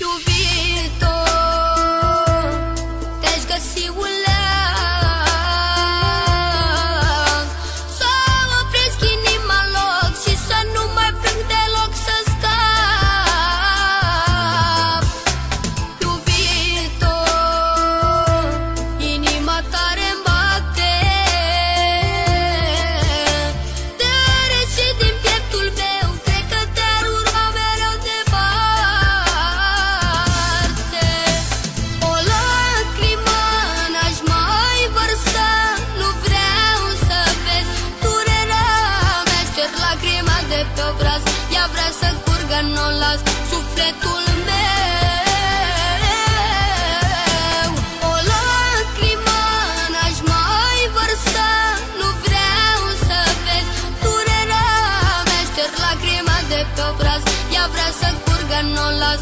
Iubito, te-aș găsi un leac să opresc inima în loc și să nu mai plâng deloc, să scap. Iubito, inima tare-mi bate, te-are și din pieptul meu, cred că te-ar urma mereu departe. O lacrimă n-aș mai vărsa, nu vreau să vezi durerea mea. Șterg lacrima de pe obraz, ea vrea să curgă, n-o las, sufletul meu. O lacrimă n-aș mai vărsa, nu vreau să vezi durerea mea. Șterg lacrima de pe obraz, ea vrea să curgă, n-o las,